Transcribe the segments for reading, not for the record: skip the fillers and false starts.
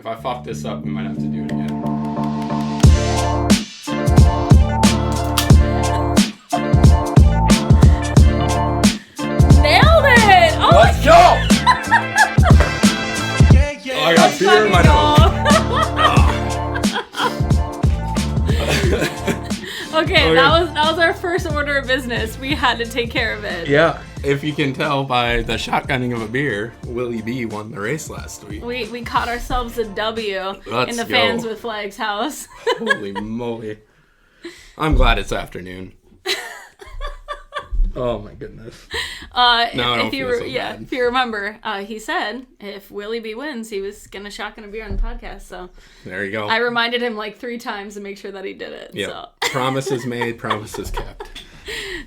If I fuck this up, we might have to do it again. Nailed it! Oh, let's go! Oh, I got beer in my nose. Okay, that was our first order of business. We had to take care of it. Yeah. If you can tell by the shotgunning of a beer, Willie B won the race last week. We caught ourselves a W in the go. Fans with Flags house. Holy moly. I'm glad it's afternoon. Oh my goodness. I don't feel so bad. If you remember, he said if Willie B wins, he was gonna shotgun a beer on the podcast. So there you go. I reminded him like 3 times to make sure that he did it. Yeah. So. Promises made, promises kept.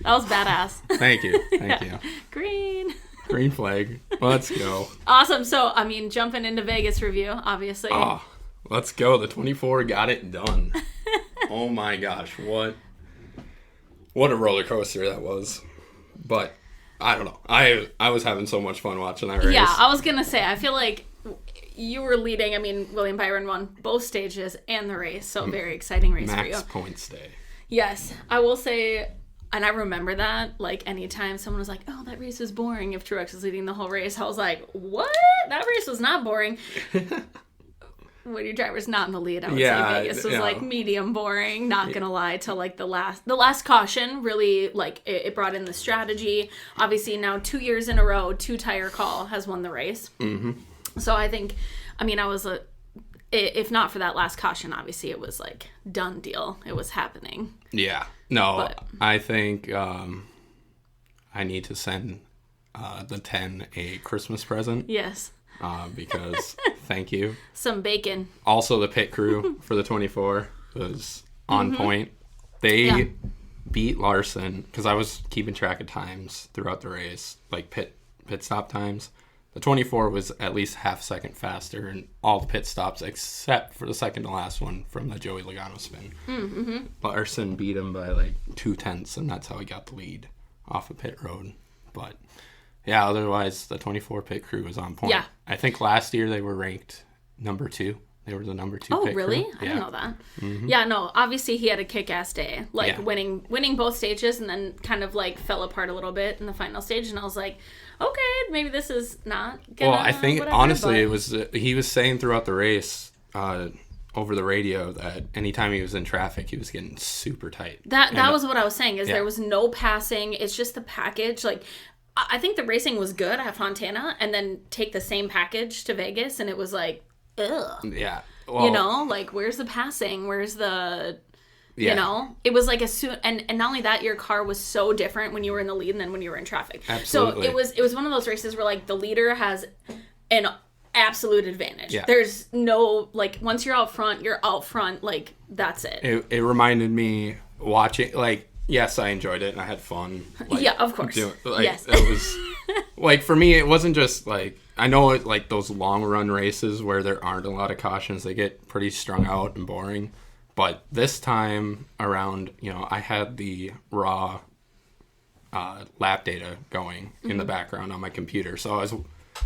That was badass. Thank you. Thank you. Green flag. Let's go. Awesome. So jumping into Vegas review, obviously. Oh, let's go. The 24 got it done. Oh my gosh, what a roller coaster that was. But I don't know. I was having so much fun watching that race. Yeah, I was gonna say, I feel like you were leading. William Byron won both stages and the race, so very exciting race for you. Max points day. Yes, I will say, and I remember that, like, anytime someone was like, oh, that race was boring, if Truex was leading the whole race, I was like, what? That race was not boring. When your driver's not in the lead, I would say Vegas was like medium boring, not gonna lie, till like the last caution really, like, it brought in the strategy. Obviously now 2 years in a row, 2-tire call has won the race. Mm-hmm. So I think, I was if not for that last caution, obviously it was like done deal. It was happening. Yeah. No, I think I need to send the 10 a Christmas present. Yes. Because thank you. Some bacon. Also, the pit crew for the 24 was on point. They beat Larson, because I was keeping track of times throughout the race, like pit stop times. The 24 was at least half a second faster in all the pit stops except for the second to last one from the Joey Logano spin. Mm-hmm. Larson beat him by like 0.2, and that's how he got the lead off of pit road. But yeah, otherwise, the 24 pit crew was on point. Yeah. I think last year they were ranked number 2. They were the number 2 pit really? crew. I didn't know that. Mm-hmm. Yeah, no, obviously he had a kick-ass day. Like, winning both stages, and then kind of, like, fell apart a little bit in the final stage. And I was like, okay, maybe this is not gonna... Well, I think, honestly, it was... he was saying throughout the race... over the radio that anytime he was in traffic, he was getting super tight. That was what I was saying, is there was no passing. It's just the package. Like, I think the racing was good at Fontana, and then take the same package to Vegas, and it was like, ugh. Yeah. Well, like, where's the passing? Where's the... You know? It was like and not only that, your car was so different when you were in the lead and then when you were in traffic. Absolutely. So it was one of those races where, like, the leader has an absolute advantage. Yeah. There's no, like, once you're out front, like, that's it. It reminded me watching, like, yes, I enjoyed it and I had fun. Like, yeah, of course. Yes. It was, like, for me, it wasn't just, like, I know, like, those long run races where there aren't a lot of cautions, they get pretty strung out and boring. But this time around, I had the raw lap data going in the background on my computer. So I was,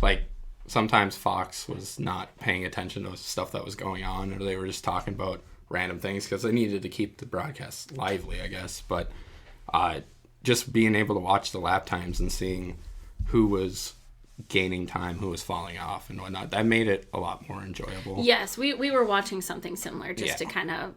like, sometimes Fox was not paying attention to stuff that was going on, or they were just talking about random things because they needed to keep the broadcast lively, I guess. But just being able to watch the lap times and seeing who was gaining time, who was falling off and whatnot, that made it a lot more enjoyable. Yes, we were watching something similar just to kind of,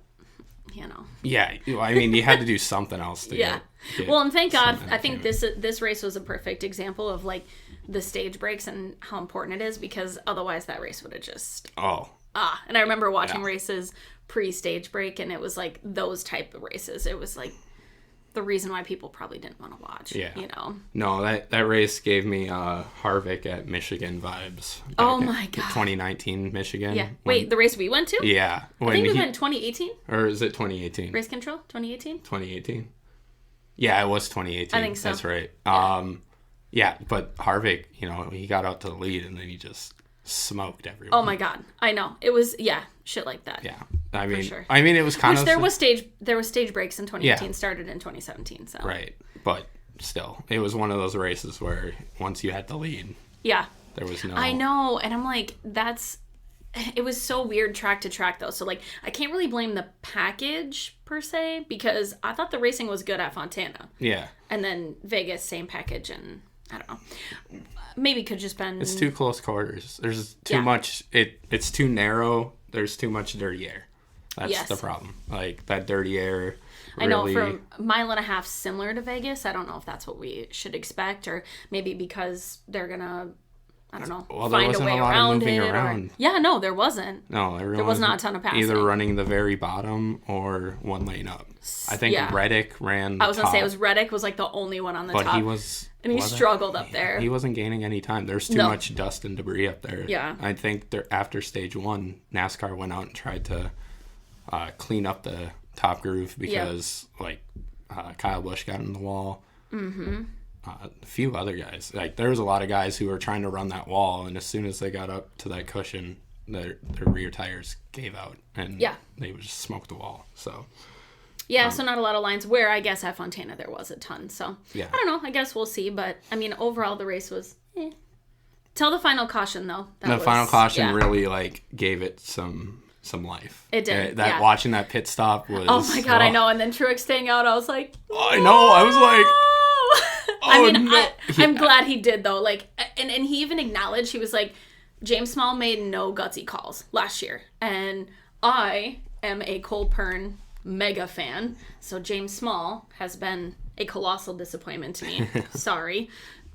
Yeah, I mean, you had to do something else to get well, and thank God, I think this race was a perfect example of, like, the stage breaks and how important it is, because otherwise that race would have just... And I remember watching races pre-stage break, and it was, like, those type of races. It was, like, the reason why people probably didn't want to watch, No, that race gave me Harvick at Michigan vibes. Oh, my God. 2019 Michigan. Yeah. Wait, the race we went to? Yeah. I think we went in 2018? Or is it 2018? Race Control? 2018? 2018? Yeah, it was 2018. I think so. That's right. Yeah, but Harvick, he got out to the lead, and then he just smoked everyone. Oh, my God. I know. It was, shit like that. Yeah. I mean, for sure. I mean, it was kind of... there was stage breaks in 2018, started in 2017, so... Right, but still, it was one of those races where once you had the lead... Yeah. There was no... I know, and I'm like, that's... it was so weird track to track though. So like I can't really blame the package per se because I thought the racing was good at Fontana. Yeah. And then Vegas, same package, and I don't know. Maybe could just been. It's too close quarters. There's too much. It's too narrow. There's too much dirty air. That's the problem. Like that dirty air. Really... I know for a mile and a half similar to Vegas. I don't know if that's what we should expect, or maybe because they're gonna. I don't know. Well, there wasn't a lot of moving around. Yeah, no, there wasn't. No, there was not a ton of passing. Either running the very bottom or one lane up. I think Reddick ran. I was gonna say Reddick was like the only one on the top. But he was, and he struggled up there. He wasn't gaining any time. There's too much dust and debris up there. Yeah, I think after stage 1, NASCAR went out and tried to clean up the top groove because Kyle Busch got in the wall. Mm-hmm. A few other guys. Like there was a lot of guys who were trying to run that wall, and as soon as they got up to that cushion, their rear tires gave out, and they would just smoke the wall. So so not a lot of lines. Where I guess at Fontana there was a ton. So I don't know. I guess we'll see. But I mean, overall the race was. Till the final caution though. Final caution really gave it some life. It did. Watching that pit stop was. Oh my god, I know. And then Truex staying out, I was like. I know. I was like. I'm glad he did though. Like, and he even acknowledged, he was like, James Small made no gutsy calls last year, and I am a Cole Pern mega fan. So James Small has been a colossal disappointment to me. Sorry,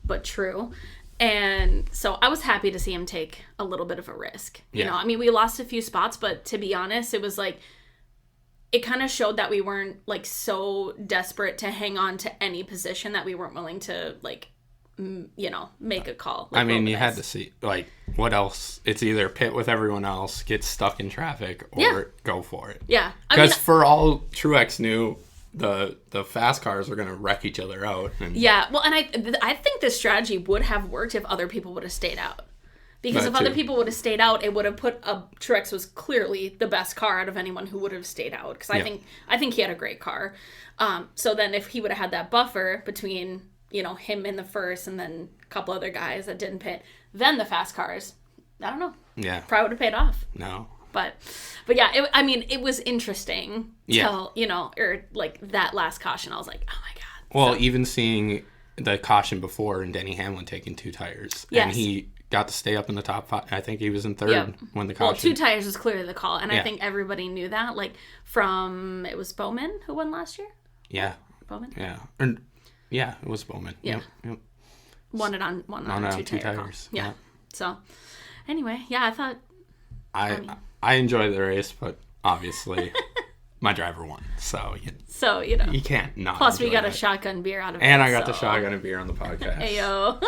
but true. And so I was happy to see him take a little bit of a risk. You know, I mean, we lost a few spots, but to be honest, it was like. It kind of showed that we weren't so desperate to hang on to any position that we weren't willing to make a call. I mean, you had to see what else. It's either pit with everyone else, get stuck in traffic, or go for it. Yeah, because for all Truex knew, the fast cars were going to wreck each other out. And... Yeah, well, and I think this strategy would have worked if other people would have stayed out. Because if other people would have stayed out, it would have put Truex was clearly the best car out of anyone who would have stayed out. Because I think he had a great car. So then if he would have had that buffer between him in the first and then a couple other guys that didn't pit, then the fast cars, I don't know. Yeah, probably would have paid off. No. But yeah, it was interesting. Till that last caution, I was like, oh my god. Well, even seeing the caution before and Denny Hamlin taking 2 tires, and he. Got to stay up in the top 5. I think he was in 3rd when the caution. Well, 2 tires was clearly the call, and I think everybody knew that. It was Bowman who won last year. Yeah. Bowman. Yeah. It was Bowman. Yeah. Yep. Won on a 2 tires. Yeah. So, anyway, I thought. I enjoyed the race, but obviously. My driver won, so you can't not. Plus, we got a shotgun beer out of it. And I got the shotgun and beer on the podcast. Ayo.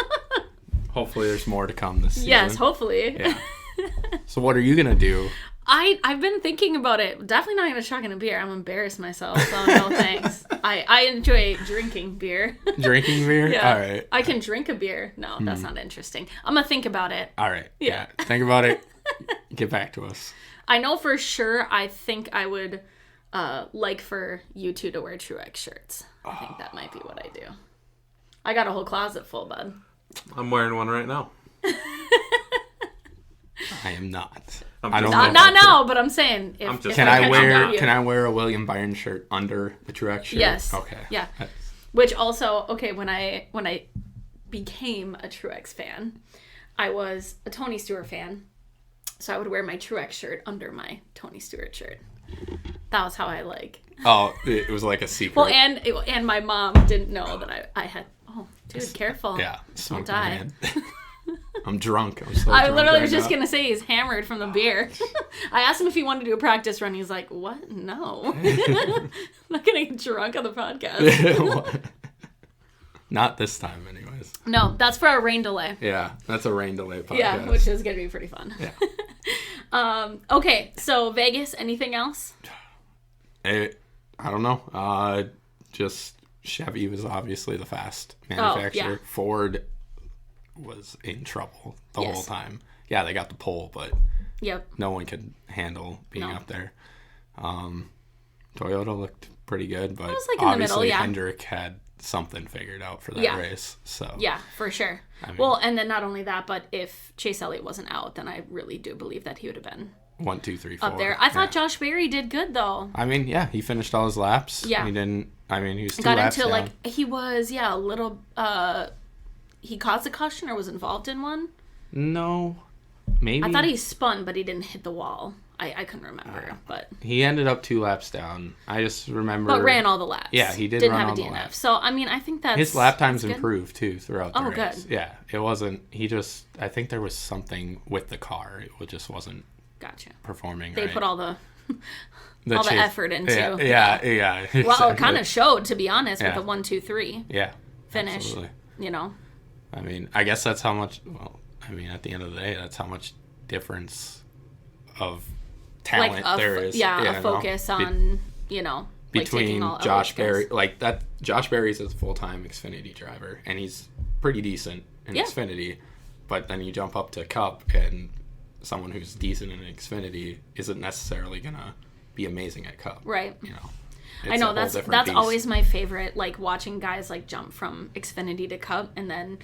Hopefully there's more to come this season. Yes, hopefully. Yeah. So what are you going to do? I've been thinking about it. Definitely not going to shotgun a beer. I'm embarrassed myself, so no thanks. I enjoy drinking beer. Drinking beer? Yeah. All right. I can drink a beer. No, that's not interesting. I'm going to think about it. All right. Yeah. Think about it. Get back to us. I know for sure I think I would like for you two to wear Truex shirts. I think that might be what I do. I got a whole closet full, bud. I'm wearing one right now. I am not. I don't not now, but I'm saying. Can I wear a William Byron shirt under the Truex shirt? Yes. Okay. Yeah. Which also, when I became a Truex fan, I was a Tony Stewart fan, so I would wear my Truex shirt under my Tony Stewart shirt. That was how I Oh, it was like a secret. Well, and my mom didn't know that I had. Oh, dude, careful! Yeah, don't die. I'm drunk. I'm so I drunk literally right was just now. gonna say he's hammered from the beer. I asked him if he wanted to do a practice run. He's like, "What? No, I'm not gonna get drunk on the podcast." Not this time, anyways. No, that's for a rain delay. Yeah, that's a rain delay podcast. Yeah, which is gonna be pretty fun. Yeah. Okay, so Vegas. Anything else? I don't know. Just Chevy was obviously the fast manufacturer. Yeah. Ford was in trouble the whole time. Yeah, they got the pole, but no one could handle being up there. Toyota looked pretty good, but it was in the middle, obviously Hendrick had something figured out for that Yeah. race. So Yeah, for sure. I mean, Well, and then not only that, but if Chase Elliott wasn't out, then I really do believe that he would have been 1, 2, 3, 4 up there. I thought Yeah. Josh Berry did good, though. I mean, yeah, he finished all his laps. Yeah. He didn't. I mean, he was 2 Got laps into, down. like, he was, a little, he caused a caution or was involved in one. No, maybe. I thought he spun, but he didn't hit the wall. I couldn't remember, but He ended up 2 laps down. I just remember. but ran all the laps. Yeah, he did Didn't run have all a the DNF. laps. So I mean, I think that's His lap times that's good. improved too throughout the Oh, race. good. Yeah, it wasn't. He just. I think there was something with the car. It just wasn't Gotcha. performing. They right. put all the The chase- effort into. Yeah. Well, it exactly. kind of showed, to be honest, Yeah. with the 1, 2, 3 Yeah. finish. Absolutely. You know. I mean, I guess that's how much. Well, I mean, at the end of the day, that's how much difference of talent there is. a focus on, like between taking all Josh Berry. Berry, like that. Josh Berry's a full-time Xfinity driver, and he's pretty decent in Yeah. Xfinity. But then you jump up to Cup, and someone who's decent in Xfinity isn't necessarily gonna be amazing at Cup. Right. You know. I It's a know whole that's different beast. always my favorite, like watching guys like jump from Xfinity to Cup, and then,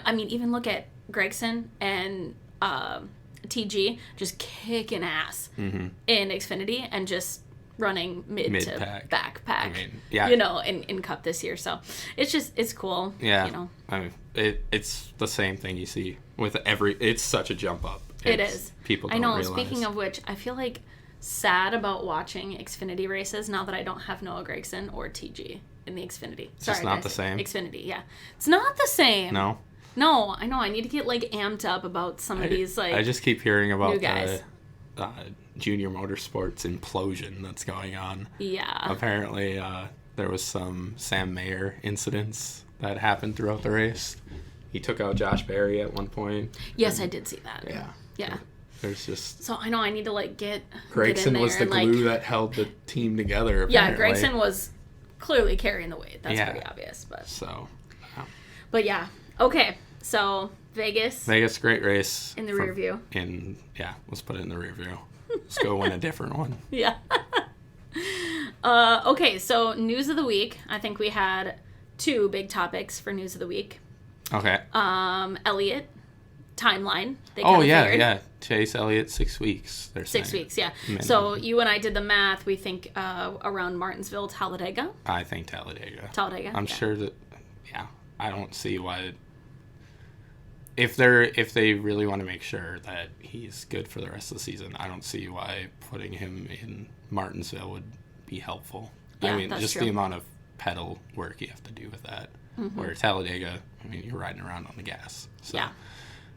I mean, even look at Gregson and TG just kicking ass in Xfinity and just running mid to Mid-pack. back pack. I mean, yeah. In Cup this year. So it's cool. Yeah. I mean, it's the same thing you see with it's such a jump up. It is. People don't I know. realize. Speaking of which, I feel like sad about watching Xfinity races now that I don't have Noah Gragson or TG in the Xfinity. just not the same? Xfinity, yeah. It's not the same. No? No, I know. I need to get like amped up about some of these like I just keep hearing about new guys. the junior motorsports implosion that's going on. Yeah. Apparently, there was some Sam Mayer incidents that happened throughout the race. He took out Josh Berry at one point. Yes, I did see that. Yeah. Yeah. There's just... So I know I need to like get in Gregson there was the and, like, glue that held the team together, yeah, apparently. Gregson was clearly carrying the weight. That's Yeah. pretty obvious, But yeah. Okay. So Vegas Vegas, great race. in the rear view. Let's put it in the rear view. Let's go win a different one. Yeah. Okay, so news of the week. I think we had 2 big topics for news of the week. Okay. Elliott timeline. They Oh, kinda yeah, figured. yeah. Chase Elliott, 6 weeks. They're 6 saying. weeks, yeah. Minimum. So you and I did the math. We think around Martinsville, Talladega. I think Talladega. Talladega. I'm yeah. sure that, yeah, I don't see why. If they really want to make sure that he's good for the rest of the season, I don't see why putting him in Martinsville would be helpful. Yeah, I mean, that's just true. the amount of pedal work you have to do with that. Where Talladega, I mean, you're riding around on the gas. So Yeah.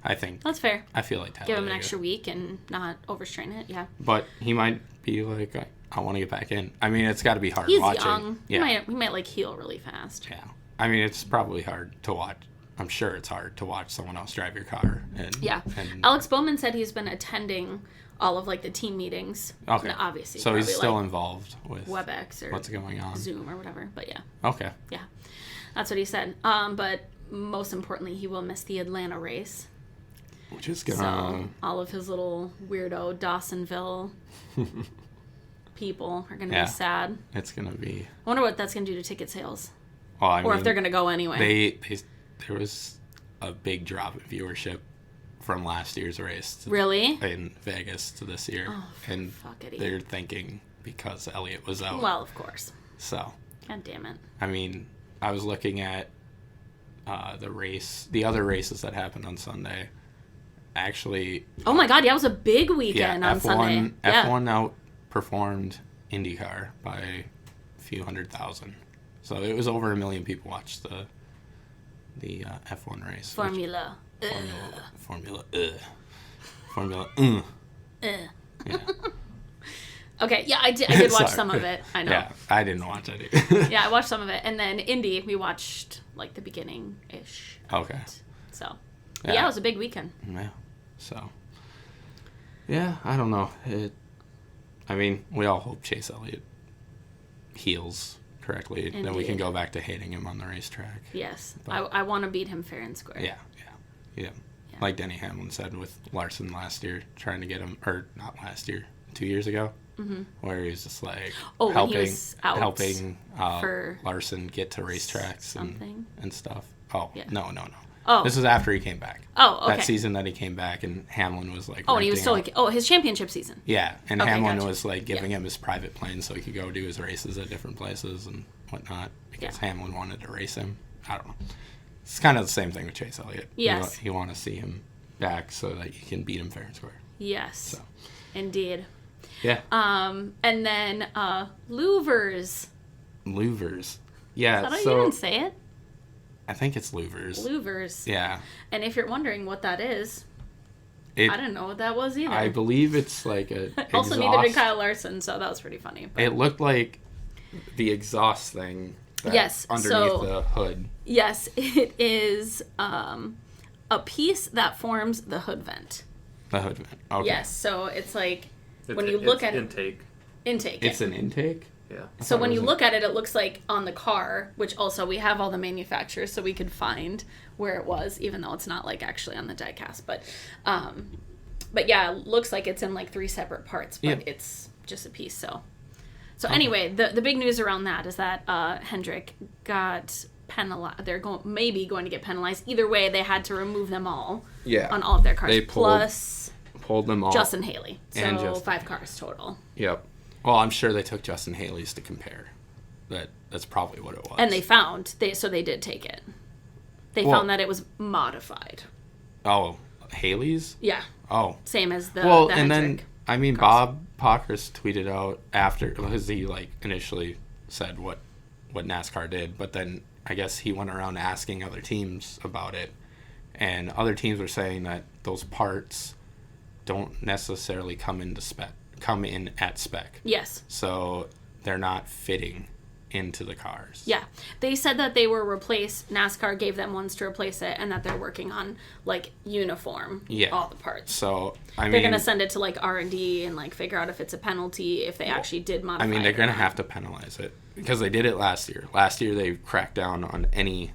I think That's fair. I feel like Talladega. Give him an extra week and not overstrain it. Yeah. But he might be like, I want to get back in. I mean, it's got to be hard He's watching. young. Yeah. He might like heal really fast. Yeah. I mean, it's probably hard to watch. I'm sure it's hard to watch someone else drive your car. And, Yeah. And, Alex Bowman said he's been attending all of like the team meetings. okay. Now, obviously. So he's probably, still like, involved with WebEx or what's going on. Zoom or whatever. But yeah. Okay. Yeah. That's what he said. But most importantly, he will miss the Atlanta race. Which is So gonna. all of his little weirdo Dawsonville people are going to Yeah. be sad. It's gonna be. I wonder what that's going to do to ticket sales. Well, I Or mean, if they're going to go anyway. there was a big drop in viewership from last year's race Really? in Vegas to this year, Oh, and fuckity. they're thinking because Elliott was out. Well, of course. So God damn it. I mean, I was looking at the other races that happened on Sunday. Actually, Oh my god, yeah, it was a big yeah, weekend on Sunday. F1 outperformed IndyCar by a few 100,000. So it was over 1 million people watched the F1 race. Formula. Formula. Uh. Yeah. Okay, yeah, I did watch Sorry. some of it. I know. Yeah, I didn't watch it. Yeah, I watched some of it. And then Indy, we watched like the beginning-ish. Okay. So, yeah, it was a big weekend. Yeah. So. Yeah, I don't know. I mean, we all hope Chase Elliott heals correctly. Then we can Indeed. go back to hating him on the racetrack. Yes. But- I want to beat him fair and square. Yeah. Like Denny Hamlin said with Larson last year, trying to get him, or not last year, 2 years ago, where he was just like when he helping was out for Larson get to racetracks and stuff. Oh, Yeah. no. Oh. This was after he came back. Oh, okay. That season that he came back and Hamlin was like... Oh, and he was still renting like... Oh, his championship season. Yeah, and Okay, Hamlin gotcha. was like giving him his private plane so he could go do his races at different places and whatnot because Hamlin wanted to race him. I don't know. It's kind of the same thing with Chase Elliott. Yes. You want to see him back so that you can beat him fair and square. Yes. So. Indeed. Yeah. And then louvers. Louvers. Yeah, Is that how so... you even say it? I think it's louvers. Louvers. Yeah. And if you're wondering what that is, I didn't know what that was either. I believe it's like a Also, exhaust. neither did Kyle Larson, so that was pretty funny. But. It looked like the exhaust thing underneath the hood. Yes, it is a piece that forms the hood vent. The hood vent. Okay. Yes, so it's like when you look at intake. Intake. It's an intake? Yeah. So when you look at it, it looks like on the car, which also we have all the manufacturers, so we could find where it was, even though it's not like actually on the diecast. But yeah, it looks like it's in like 3 separate parts, but it's just a piece. So anyway, the big news around that is that Hendrick got penalized. They're maybe going to get penalized. Either way, they had to remove them all on all of their cars. They pulled them all. Justin Haley. So And Justin 5 cars total. Yep. Well, I'm sure they took Justin Haley's to compare. That's probably what it was. And they found, so they did take it. They found that it was modified. Oh, Haley's? Yeah. Oh. Same as the Well, the and Hendrick then, I mean, cars. Bob Pockers tweeted out after, because he, like, initially said what NASCAR did, but then I guess he went around asking other teams about it, and other teams were saying that those parts don't necessarily come in at spec. Yes. So they're not fitting into the cars. Yeah. They said that they were replaced. NASCAR gave them ones to replace it, and that they're working on, like, uniform all the parts. So, they're going to send it to, like, R&D and, like, figure out if it's a penalty, if they actually did modify it. I mean, they're going to have to penalize it because they did it last year. Last year, they cracked down on anything.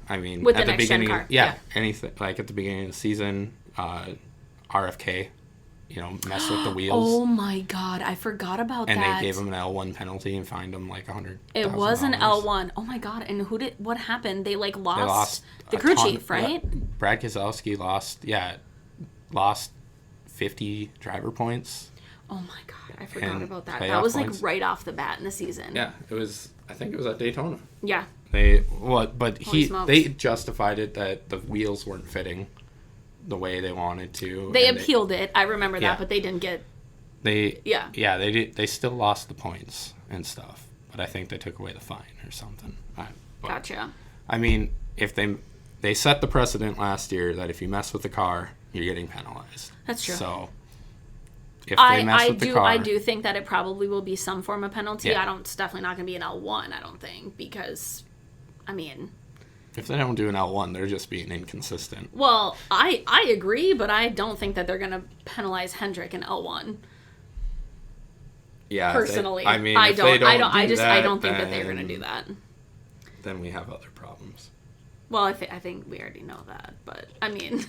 I mean, with at the the next-gen beginning, car. yeah, anything. Like, at the beginning of the season, RFK, messed with the wheels. Oh, my God. I forgot about that. And they gave him an L1 penalty and fined him, like, $100,000. It was an L1. Oh, my God. And what happened? They, like, lost the crew chief, right? Yeah. Brad Keselowski lost 50 driver points. Oh, my God. I forgot about that. playoff That was, points. like, right off the bat in the season. Yeah, I think it was at Daytona. Yeah. But smokes. they justified it that the wheels weren't fitting the way they wanted to. They appealed it. I remember that, but they didn't get... They did. They still lost the points and stuff, but I think they took away the fine or something. Gotcha. I mean, if they set the precedent last year that if you mess with the car, you're getting penalized. That's true. So if they mess with the car, I do think that it probably will be some form of penalty. Yeah. It's definitely not going to be an L1. I don't think because, I mean. If they don't do an L1, they're just being inconsistent. Well, I agree, but I don't think that they're going to penalize Hendrick in L1. Yeah, personally, I mean, I don't think then, that they're going to do that. Then we have other problems. Well, I think we already know that, but I mean,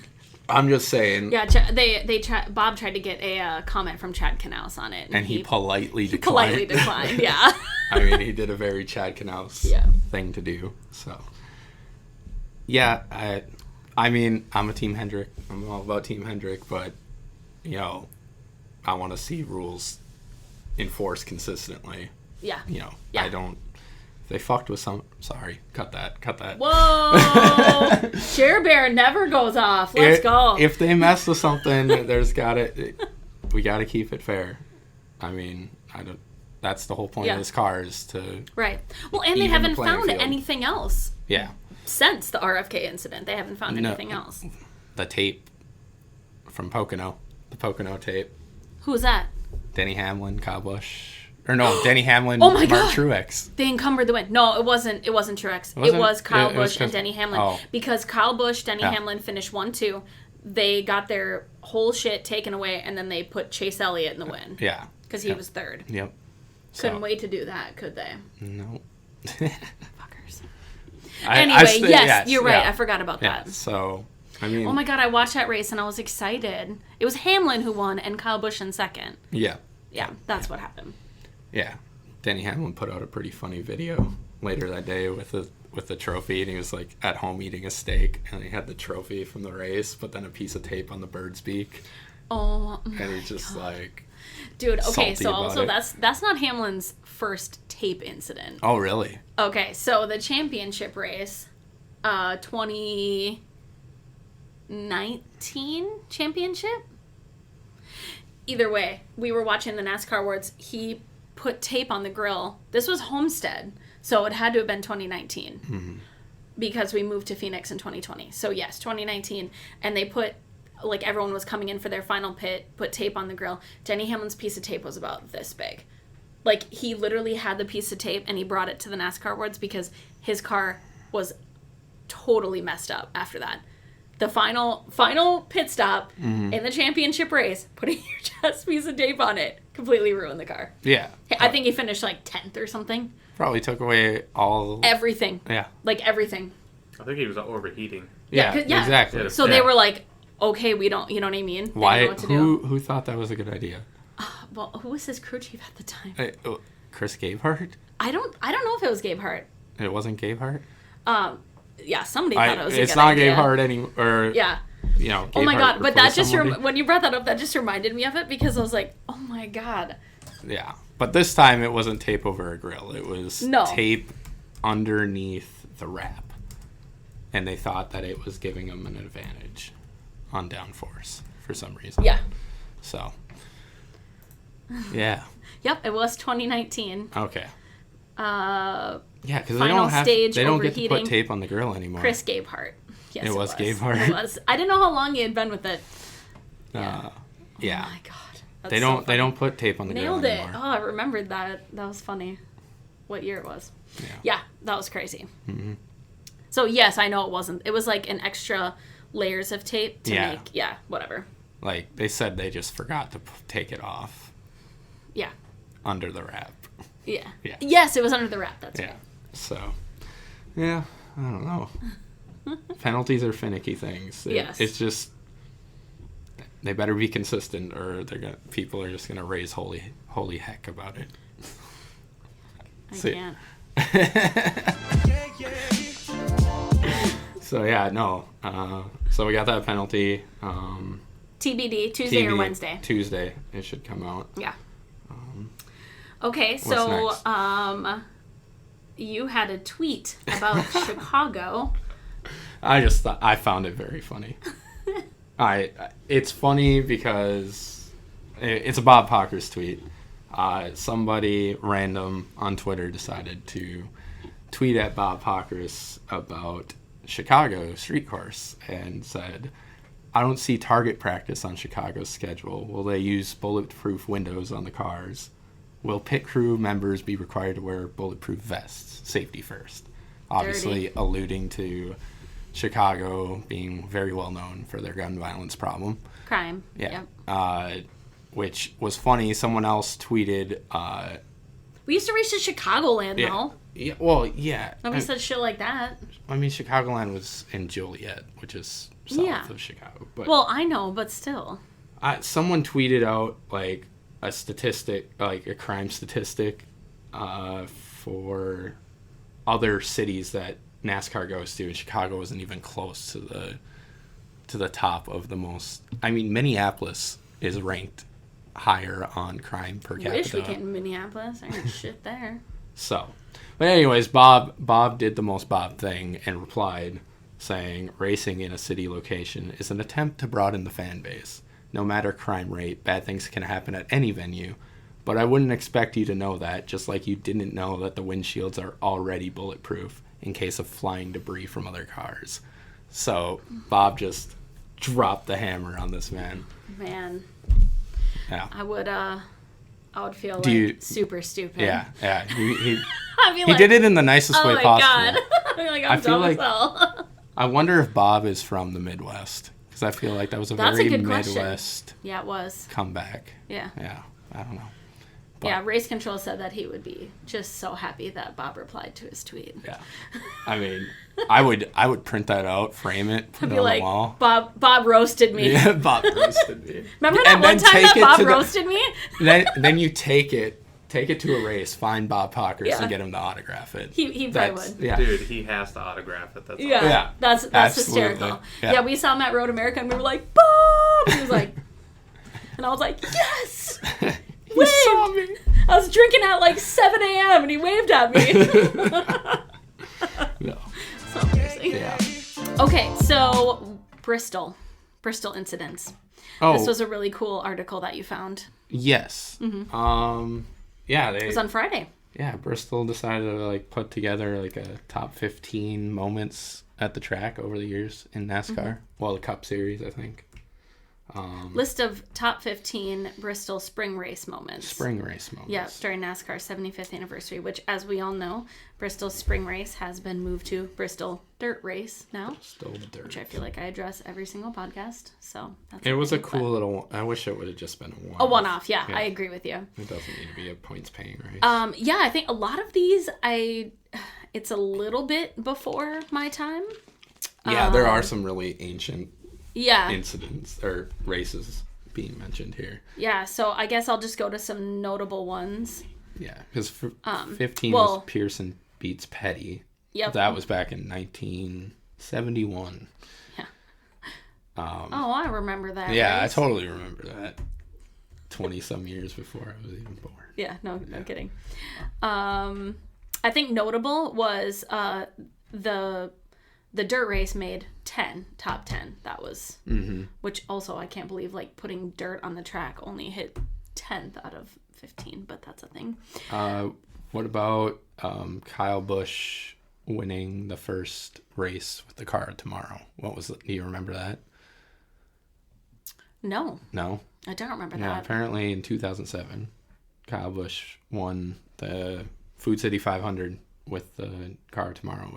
I'm just saying. Yeah, Bob tried to get a comment from Chad Knaus on it, and he politely declined. Yeah. I mean, he did a very Chad Knaus thing to do. So, yeah, I mean, I'm a Team Hendrick. I'm all about Team Hendrick, but I want to see rules enforced consistently. Yeah. I don't. If they fucked with some. Sorry, cut that. Whoa! Share Bear never goes off. Let's go. If they mess with something, we gotta keep it fair. I mean, that's the whole point of this car is to. Right. Well, and they haven't found anything else. Yeah. Since the RFK incident, they haven't found anything else. The tape from Pocono, the Pocono tape. Who was that? Denny Hamlin, Kyle Busch. Or no, Denny Hamlin, oh my Mark God. Truex. They encumbered the win. No, it wasn't Truex. It was Kyle Busch and Denny Hamlin. Oh. Because Kyle Busch, Denny Hamlin finished 1-2. They got their whole shit taken away, and then they put Chase Elliott in the win. Yeah. Because he was third. Yep. Couldn't wait to do that, could they? No. Fuckers. Yes, yes, you're right. Yeah. I forgot about that. So, I mean, Oh my God, I watched that race and I was excited. It was Hamlin who won and Kyle Busch in second. yeah. Yeah, that's what happened. Yeah. Denny Hamlin put out a pretty funny video later that day with the trophy, and he was like at home eating a steak, and he had the trophy from the race, but then a piece of tape on the bird's beak. Oh, And he's just like, dude. Okay, salty so about also it. that's not Hamlin's first tape incident. oh, really? Okay, so the championship race, 2019 championship. Either way, we were watching the NASCAR awards. He put tape on the grill. This was Homestead, so it had to have been 2019 because we moved to Phoenix in 2020. So yes, 2019, and they put, like, everyone was coming in for their final pit, put tape on the grill. Denny Hamlin's piece of tape was about this big. Like, he literally had the piece of tape and he brought it to the NASCAR awards because his car was totally messed up after that. The final pit stop in the championship race, putting your chest piece of tape on it, completely ruined the car. Yeah. I think he finished like 10th or something. Probably took away all... Everything. Yeah. Like everything. I think he was overheating. Yeah, 'cause- yeah. exactly. So they were like, okay, we don't, you know what I mean? They didn't Why? know what to do. Who thought that was a good idea? Well, who was his crew chief at the time? Chris Gabehart? I don't know if it was Gabe Hart. It wasn't Gabehart? Yeah, somebody thought it was a It's good not idea. Gabehart anymore. Or, Yeah. you know, Oh my Gabehart God, but that replaced just, somebody. when you brought that up, that just reminded me of it because I was like, oh my God. Yeah. But this time it wasn't tape over a grill. It was tape underneath the wrap. And they thought that it was giving them an advantage on downforce for some reason. Yeah. So, yeah. Yep, it was 2019. Okay. Uh, Yeah, because they Final don't have stage they don't get to put overheating. tape on the grill anymore. Chris Gabehart. Yes, It was Gabehart? It was. I didn't know how long he had been with it. Yeah. Oh my God. That's They so don't funny. put tape on the Nailed grill it. anymore. Oh, I remembered that. That was funny. What year it was. Yeah, that was crazy. Mm-hmm. So, yes, I know it wasn't. It was like an extra layers of tape to Yeah. make. Yeah, whatever. Like, they said they just forgot to take it off Yeah. under the wrap. Yeah. Yeah. Yes, it was under the wrap. That's Yeah. right. So, yeah, I don't know. Penalties are finicky things. Yes. It's just, they better be consistent or people are just going to raise holy heck about it. I See. can't. So, yeah, no. So we got that penalty. TBD, Tuesday or TV Wednesday. Tuesday, it should come out. Yeah. Okay, so next? You had a tweet about Chicago. I found it very funny. It's funny because it's a Bob Pockers tweet. Somebody random on Twitter decided to tweet at Bob Pockers about Chicago street course and said, I don't see target practice on Chicago's schedule. Will they use bulletproof windows on the cars? Will pit crew members be required to wear bulletproof vests? Safety first. Obviously alluding to Chicago being very well known for their gun violence problem. Crime. Yeah. Yep. Which was funny. Someone else tweeted... We used to race to Chicagoland, yeah. though. Yeah, well, yeah. Nobody said shit like that. I mean, Chicagoland was in Joliet, which is south of Chicago. But Well, I know, but still. someone tweeted out, like, a statistic, like a crime statistic for other cities that NASCAR goes to, and Chicago wasn't even close to the top of the most. I mean, Minneapolis is ranked higher on crime per capita. Wish we came to Minneapolis. There ain't shit there. So, but anyways, Bob did the most Bob thing and replied saying, racing in a city location is an attempt to broaden the fan base. No matter crime rate, bad things can happen at any venue, but I wouldn't expect you to know that, just like you didn't know that the windshields are already bulletproof in case of flying debris from other cars. So Bob just dropped the hammer on this man. Man. Yeah. I would feel super stupid. Yeah. He I'd be did it in the nicest way my possible. God. I'd be like, I'm I feel dumb like- as hell. I wonder if Bob is from the Midwest, because I feel like that was a That's a very good question. Midwest Yeah, it was. comeback. Yeah. Yeah, I don't know. But, Yeah, Race Control said that he would be just so happy that Bob replied to his tweet. Yeah. I mean, I would print that out, frame it, put He'd it be on like, the wall. Bob roasted me. Yeah, Bob roasted me. Remember that And one then time take that it Bob to the- roasted me? Then you take it to a race, find Bob Pockers, Yeah. and get him to autograph it. He probably would. Yeah. Dude, he has to autograph it. That's Yeah, all. Yeah, that's absolutely. hysterical. Yeah. Yeah, we saw him at Road America and we were like, Bob! He was like, and I was like, yes! He saw me. I was drinking at like 7 a.m. and he waved at me. No. So embarrassing. Yeah. Okay, so Bristol incidents. Oh, This was a really cool article that you found. yes. Yeah, It was on Friday. Bristol decided to like put together like a top 15 moments at the track over the years in NASCAR. Well, the Cup Series, I think. List of top 15 Bristol spring race moments. Spring race moments. Yeah, during NASCAR's 75th anniversary, which, as we all know, Bristol spring race has been moved to Bristol dirt race now, Still dirt. which I feel like I address every single podcast. So that's It was a okay, cool little. I wish it would have just been a one. but a one-off. Yeah, I agree with you. It doesn't need to be a points paying race. Yeah, I think a lot of these, it's a little bit before my time. Yeah, there are some really ancient Yeah, incidents or races being mentioned here. yeah. So I guess I'll just go to some notable ones. Yeah, because 15 well- was Pearson beats Petty. Yep. That was back in 1971. Yeah. Oh, I remember that. Yeah, race. I totally remember that. 20 some years before I was even born. Yeah, no kidding. I think notable was the dirt race made top 10. That was, which also I can't believe like putting dirt on the track only hit 10th out of 15, but that's a thing. What about Kyle Busch winning the first race with the car tomorrow? What was it? Do you remember that? No, No? I don't remember Yeah, that. apparently in 2007, Kyle Busch won the Food City 500 with the car tomorrow,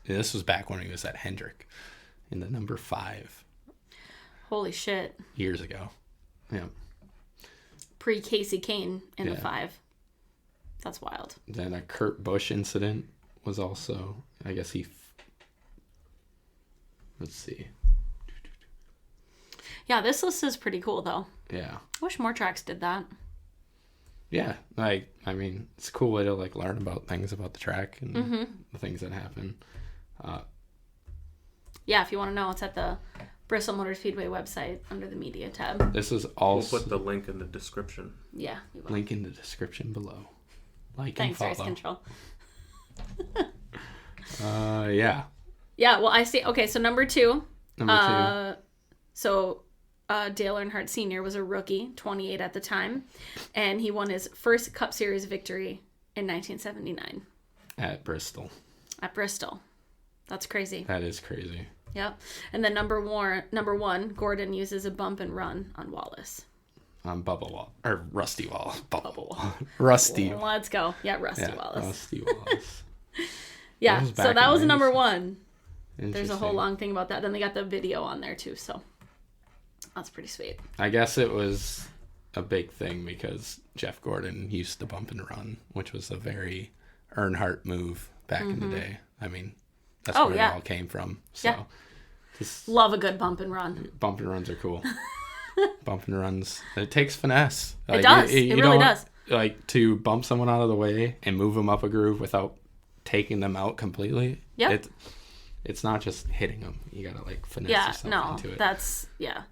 this was back when he was at Hendrick in the number 5 Holy shit. years ago. Yeah. Pre Casey Kane in the Yeah. 5. That's wild. Then a Kurt Busch incident was also, I guess let's see. Yeah, this list is pretty cool though. Yeah. I wish more tracks did that. Yeah, I mean, it's a cool way to like learn about things about the track and the things that happen. Yeah, if you want to know, it's at the Bristol Motor Speedway website under the media tab. This is We'll also put the link in the description. Yeah, we will. link in the description below. Like Thanks, and Race follow. Control. Yeah. Yeah, well, I see. Okay, so number 2. Number 2. So Dale Earnhardt Sr. was a rookie, 28 at the time, and he won his first Cup Series victory in 1979 At Bristol. at Bristol. That's crazy. That is crazy. Yep. And then number 1, Gordon uses a bump and run on Wallace. Bubba Wall. Or Rusty Wall. Bubba Wall. Rusty. Let's go. Yeah, Rusty Yeah, Wallace. Rusty Wallace. Yeah, was so back that in was the number 90s. 1. There's a whole Interesting. long thing about that. Then they got the video on there too, so that's pretty sweet. I guess it was a big thing because Jeff Gordon used to bump and run, which was a very Earnhardt move back in the day. I mean, that's Oh, where yeah. it all came from. So Yeah. just Love a good bump and run. bump and runs are cool. Bump and runs. It takes finesse. It does. It really don't- does. Like to bump someone out of the way and move them up a groove without taking them out completely. Yep. It's not just hitting them. You gotta like finesse Yeah, yourself no, into it. that's, yeah.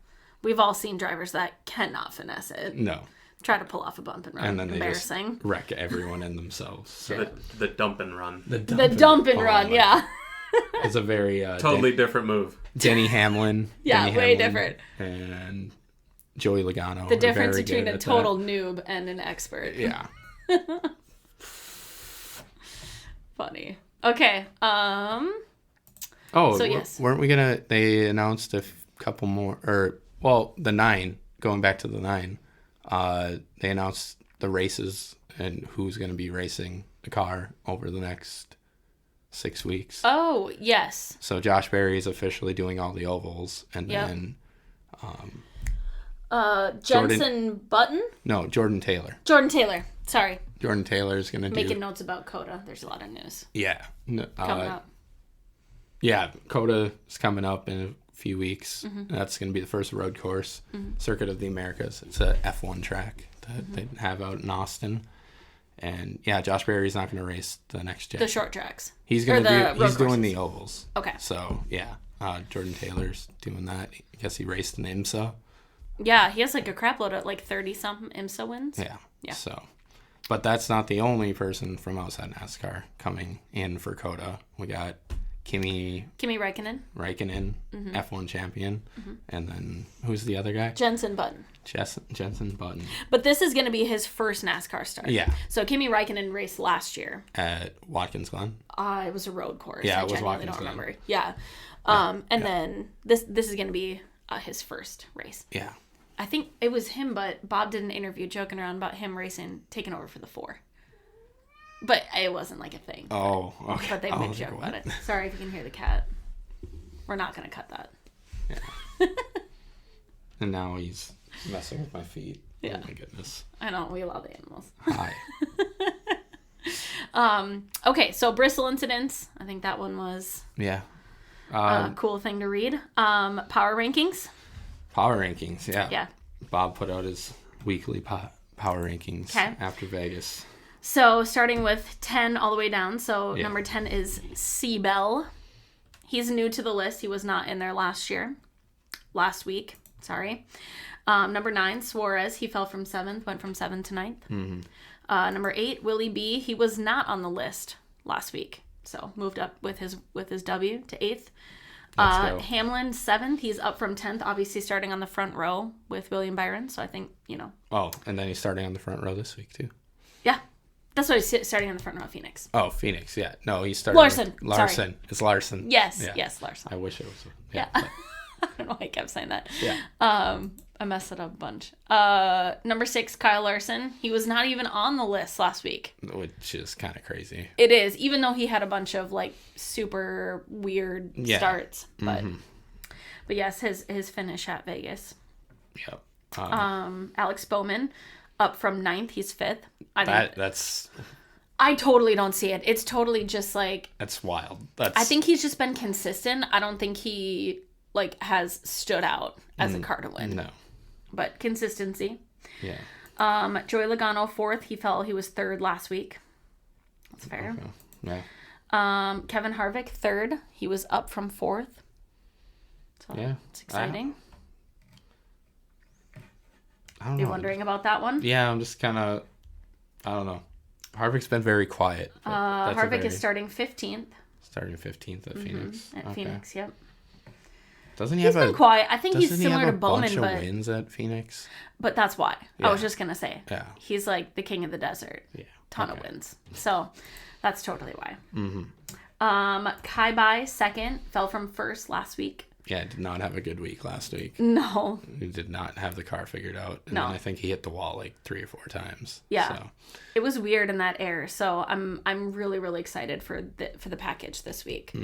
We've all seen drivers that cannot finesse it. No. Try to pull off a bump and run. And then they Embarrassing. just wreck everyone and themselves. So The dump and run. The dump and run, my- yeah. It's a very Totally different move. Denny Hamlin. Yeah, Denny way Hamlin different. And Joey Logano. The are difference very between good a at total noob and an expert. that. Yeah. Funny. Okay. Oh, So, yes. weren't we gonna? They announced a couple more, the 9. Going back to the 9, they announced the races and who's gonna be racing the car over the next 6 weeks. Oh, yes. So Josh Berry is officially doing all the ovals, and Yep. then Jensen Button? Jordan Taylor. Jordan Taylor. Sorry. Jordan Taylor's going to do... Making notes about COTA. There's a lot of news Yeah. coming up. Yeah, COTA is coming up in a few weeks. That's going to be the first road course, Circuit of the Americas. It's a F1 track that they have out in Austin. And yeah, Josh Berry's not going to race the next gen. The short tracks. He's doing the ovals. Okay. So yeah, Jordan Taylor's doing that. I guess he raced in IMSA. Yeah, he has like a crap load of like 30-something IMSA wins. Yeah. So, but that's not the only person from outside NASCAR coming in for COTA. We got Kimi Räikkönen, F1 champion, and then who's the other guy? Jenson Button. Jenson Button. But this is going to be his first NASCAR start. Yeah. So Kimi Räikkönen raced last year. At Watkins Glen? It was a road course. Yeah, I it was genuinely Watkins don't Glen. remember. Yeah. And then this is going to be his first race. Yeah. I think it was him, but Bob did an interview joking around about him taking over for the 4. But it wasn't like a thing. Oh, okay. But they made a joke about it. Sorry if you can hear the cat. We're not going to cut that. Yeah. And now he's messing with my feet. Yeah. Oh my goodness. I know, we love animals. Hi. Okay, so Bristol incidents. I think that one was Yeah. a cool thing to read. Power rankings. Power rankings, yeah. Yeah. Bob put out his weekly power rankings 'Kay. after Vegas. So starting with 10 all the way down. So Yeah. number 10 is Seabell. He's new to the list. He was not in there last week. Sorry. Number 9, Suarez. He fell from 7th, went from 7th to 9th. Number 8, Willie B. He was not on the list last week, so moved up with his W to 8th. Let's go. Hamlin 7th. He's up from 10th, obviously starting on the front row with William Byron. So I think, Oh, and then he's starting on the front row this week too. yeah. That's why he's starting on the front row of Phoenix. Oh, Phoenix, yeah. No, he's starting. Larson. Larson. It's Larson. Yes, Yeah. yes, Larson. I wish it was. Yeah. Yeah. I don't know why I kept saying that. Yeah. I messed it up a bunch. Number 6, Kyle Larson. He was not even on the list last week. Which is kind of crazy. It is, even though he had a bunch of like super weird starts. But but yes, his finish at Vegas. Yep. Alex Bowman up from 9th. He's 5th. I totally don't see it. It's totally just like, that's wild. I think he's just been consistent. I don't think he like has stood out as a car to win. No. But consistency. Yeah. Joey Logano 4th. He was 3rd last week. That's fair. Okay. Yeah. Kevin Harvick 3rd. He was up from 4th. So Yeah. it's exciting. I don't know. You wondering about that one? Yeah, I'm just kind of, I don't know. Harvick's been very quiet. Harvick is starting 15th. Starting 15th at Phoenix. At Phoenix, yep. Doesn't he He's have been quiet. I think he's doesn't he similar have to a Bowman, bunch of but wins at Phoenix? that's why. Yeah. I was just gonna say. Yeah. He's like the king of the desert. Yeah. Ton of wins. So that's totally why. Kai Bai 2nd, fell from 1st last week. Yeah, did not have a good week last week. No. He did not have the car figured out. And No. then I think he hit the wall like 3 or 4 times. Yeah. So. It was weird in that air. So I'm really, really excited for the package this week.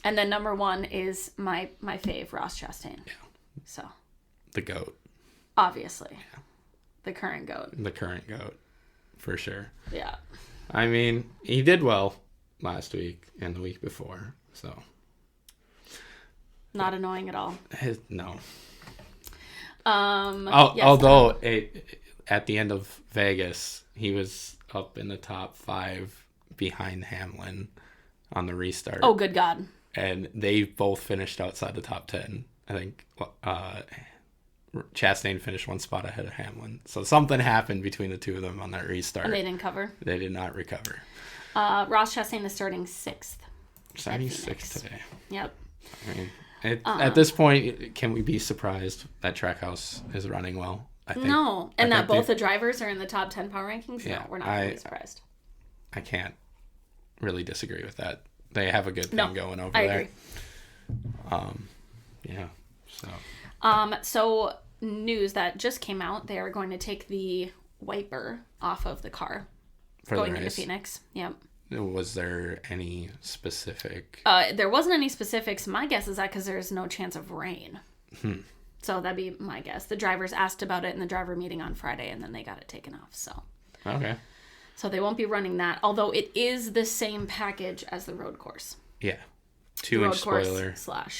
And then number 1 is my fave, Ross Chastain. Yeah. So. The GOAT. Obviously. Yeah. The current GOAT. The current GOAT. For sure. Yeah. I mean, he did well last week and the week before. So. Not annoying at all. No. Yes. Although at the end of Vegas, he was up in the top 5 behind Hamlin on the restart. Oh, good God. And they both finished outside the top 10. I think Chastain finished 1 spot ahead of Hamlin. So something happened between the two of them on that restart. And they didn't cover. They did not recover. Ross Chastain is starting 6th. Starting 6th today. Yep. I mean, at this point, can we be surprised that Trackhouse is running well? I think, no. And that both the drivers are in the top 10 power rankings? Yeah, no, we're not going to be surprised. I can't really disagree with that. They have a good thing going over I there. agree. Yeah. So. So news that just came out, they are going to take the wiper off of the car For going the into race. Phoenix. Yep. Was there any specific? There wasn't any specifics. My guess is that because there's no chance of rain. So that'd be my guess. The drivers asked about it in the driver meeting on Friday, and then they got it taken off. So. Okay. So they won't be running that, although it is the same package as the road course. Yeah. 2-inch spoiler.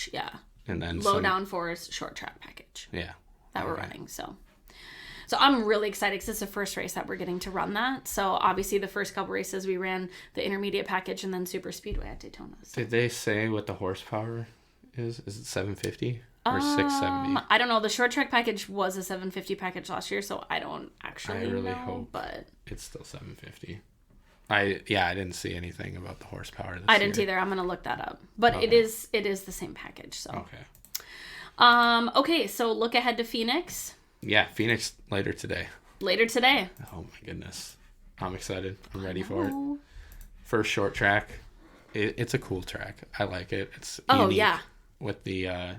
/ yeah. And then low downforce short track package. Yeah. That we're running. So I'm really excited because it's the first race that we're getting to run that. So obviously the first couple races we ran the intermediate package and then super speedway at Daytona. So. Did they say what the horsepower is? Is it 750 or 670? I don't know. The short track package was a 750 package last year, so I don't actually know. Hope but it's still 750. I didn't see anything about the horsepower this I didn't year. either. I'm gonna look that up. But Okay. it is the same package. So Okay. Okay, so look ahead to Phoenix. Yeah, Phoenix later today. Later today. Oh my goodness. I'm excited. I'm ready for it. First short track. It's a cool track. I like it. It's unique yeah. with the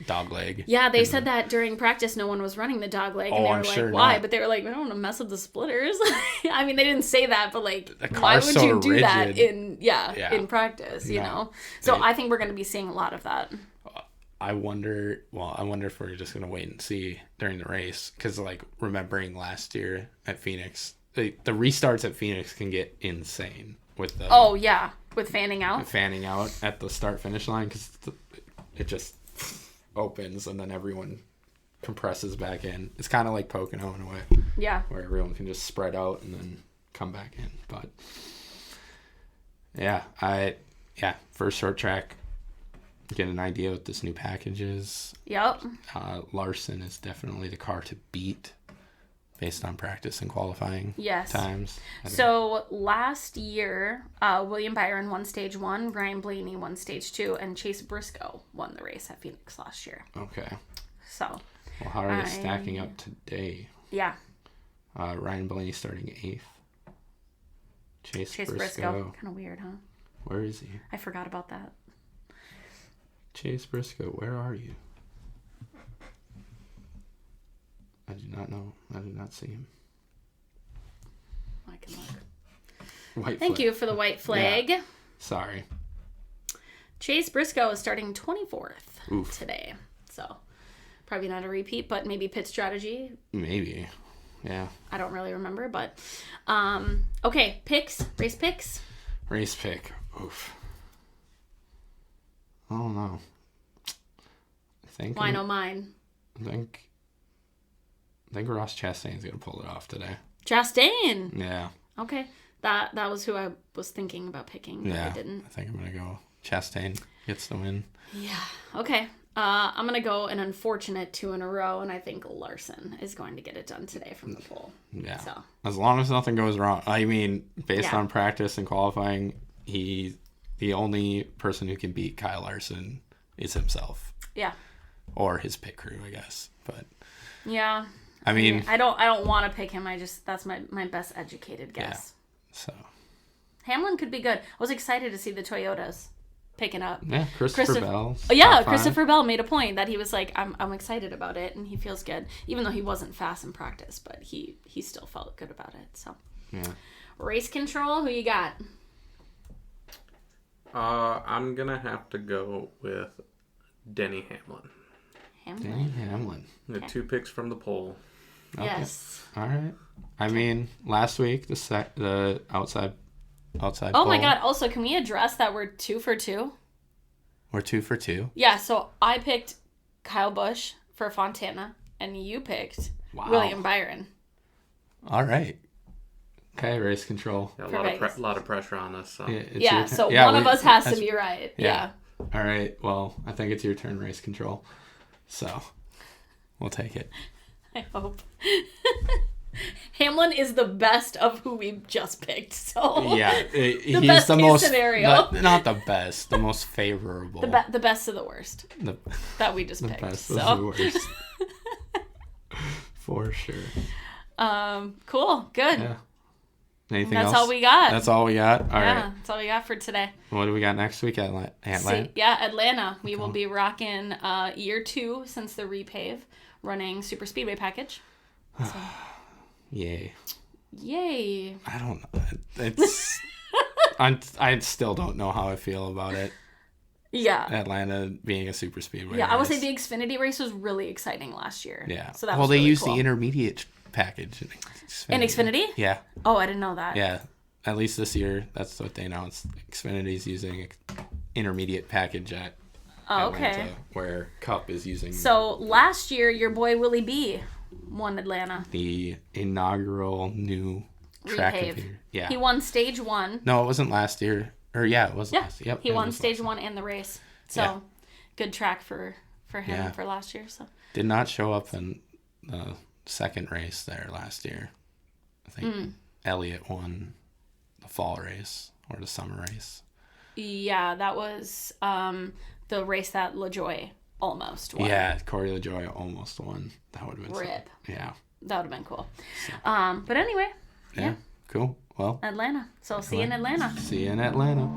dog leg. Yeah, they said that during practice no one was running the dog leg. And they were I'm like, sure why? not. But they were like, we don't want to mess with the splitters. I mean, they didn't say that, but like, The why car's would so you do that rigid. in practice, you No. know? So They- I think we're going to be seeing a lot of that. I wonder if we're just going to wait and see during the race. Because, like, remembering last year at Phoenix, the restarts at Phoenix can get insane with the Oh, yeah. With fanning out. fanning out at the start-finish line. Because it just opens and then everyone compresses back in. It's kind of like Pocono in a way. Yeah. Where everyone can just spread out and then come back in. But, yeah, first short track. Get an idea what this new package is. Yep. Larson is definitely the car to beat based on practice and qualifying Yes. times. So last year, William Byron won stage 1, Ryan Blaney won stage 2, and Chase Briscoe won the race at Phoenix last year. Okay. So, Well, how are they stacking up today? yeah. Ryan Blaney starting 8th. Chase Briscoe. Kind of weird, huh? Where is he? I forgot about that. Chase Briscoe, where are you? I do not know. I do not see him. I can look. White Thank flag. you for the white flag. Yeah. Sorry. Chase Briscoe is starting 24th Oof. today. So, probably not a repeat, but maybe pit strategy. Maybe. Yeah. I don't really remember, but okay, picks, race picks. Race pick. Oof. I don't know. Why no mine? I think Ross Chastain's gonna pull it off today. Chastain. Yeah. Okay, that was who I was thinking about picking, but Yeah. I didn't. I think I'm gonna go Chastain gets the win. Yeah. Okay. I'm gonna go an unfortunate 2 in a row, and I think Larson is going to get it done today from the pole. Yeah. So. As long as nothing goes wrong. I mean, based Yeah. on practice and qualifying, the only person who can beat Kyle Larson is himself. Yeah. Or his pit crew, I guess. But Yeah. I mean, I don't want to pick him. That's my best educated guess. so Hamlin could be good. I was excited to see the Toyotas picking up. yeah, Christopher Bell. Oh, yeah, top 5. Christopher Bell made a point that he was like, I'm excited about it, and he feels good, even though he wasn't fast in practice, but he still felt good about it. So, Yeah. race control, who you got? I'm gonna have to go with Denny Hamlin. Hamlin. Danny Hamlin. The 2 picks from the poll. Okay. Yes. All right. I mean, last week the outside. Oh my poll, God! Also, can we address that we're 2 for 2? We're 2 for 2. Yeah. So I picked Kyle Busch for Fontana, and you picked Wow. William Byron. All right. Okay, race control. Yeah, For Vegas. a lot of pressure on us. So. Yeah, it's Yeah. your turn. So Yeah, one of us has to that's- be right. yeah. Yeah. All right. Well, I think it's your turn, race control. So, we'll take it. I hope. Hamlin is the best of who we just picked. So Yeah, he's best the case most scenario. not the best, the most favorable. the best of the worst the, that we just the picked. best So of the worst. For sure. Cool, good. Yeah. Anything That's else? all we got. That's all we got. All yeah, right. that's all we got for today. What do we got next week at Atlanta? Yeah, Atlanta. We will be rocking year 2 since the repave, running Super Speedway package. So, Yay. yay. I don't know. It's I still don't know how I feel about it. Yeah. Atlanta being a super speedway. Yeah, I would say race. the Xfinity race was really exciting last year. Yeah. So that well, was they really used cool. the intermediate package In Xfinity? Yeah. Oh, I didn't know that. Yeah. At least this year, that's what they announced. Xfinity's using intermediate package at Atlanta, Okay. where Cup is using So last year, your boy Willie B won Atlanta. the inaugural new track Repave. computer. Yeah. He won stage 1. No, it wasn't last year. Or yeah, it was Yeah. last. Yep. He it won was stage last. 1 and the race. So Yeah. good track for him Yeah. for last year. So Did not show up in the second race there last year. I think Elliott won the fall race or the summer race. yeah, that was the race that LaJoy almost won. Yeah, Corey LaJoy almost won. That would have been Rip. Yeah. That would have been cool. But anyway, Yeah. Cool. Well, Atlanta. So see you in Atlanta. see you in Atlanta.